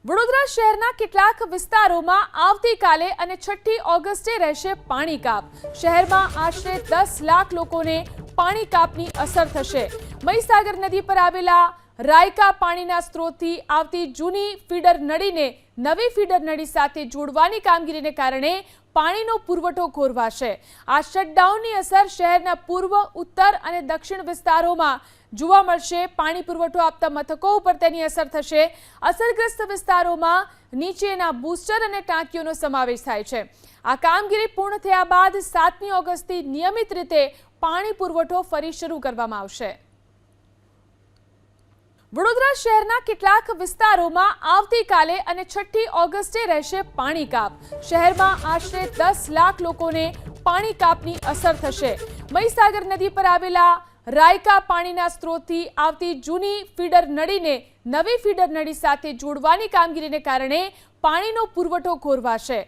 વડોદરા શહેરના કેટલાક વિસ્તારોમાં આવતીકાલે અને 6ઠી ઓગસ્ટે રહેશે પાણી કાપ। શહેરમાં આશરે 10 લાખ લોકોને પાણી કાપની અસર થશે। મહીસાગર નદી પર આવેલા રાયકા પાણીના સ્ત્રોતથી આવતી જૂની ફીડર નળીને નવી ફીડર નળી સાથે જોડવાની કામગીરીને કારણે પાણીનો પુરવઠો ખોરવાશે। આ શટડાઉનની અસર શહેરના પૂર્વ, ઉત્તર અને દક્ષિણ વિસ્તારોમાં જોવા મળશે। પાણી પુરવઠો આપતા મથકો ઉપર તેની અસર થશે। અસરગ્રસ્ત વિસ્તારોમાં નીચેના બૂસ્ટર અને ટાંકીઓનો સમાવેશ થાય છે। આ કામગીરી પૂર્ણ થયા બાદ 7મી ઓગસ્ટથી નિયમિત રીતે પાણી પુરવઠો ફરી શરૂ કરવામાં આવશે। વડોદરા શહેરના કેટલાક વિસ્તારોમાં આવતીકાલે અને 6ઠી ઓગસ્ટે રહેશે પાણી કાપ। શહેરમાં આશરે 10 લાખ લોકોને પાણી કાપની અસર થશે। મહીસાગર નદી પર આવેલા રાયકા પાણીના સ્ત્રોતથી આવતી જૂની ફીડર નળીને નવી ફીડર નળી સાથે જોડવાની કામગીરીને કારણે પાણીનો પુરવઠો ખોરવાશે।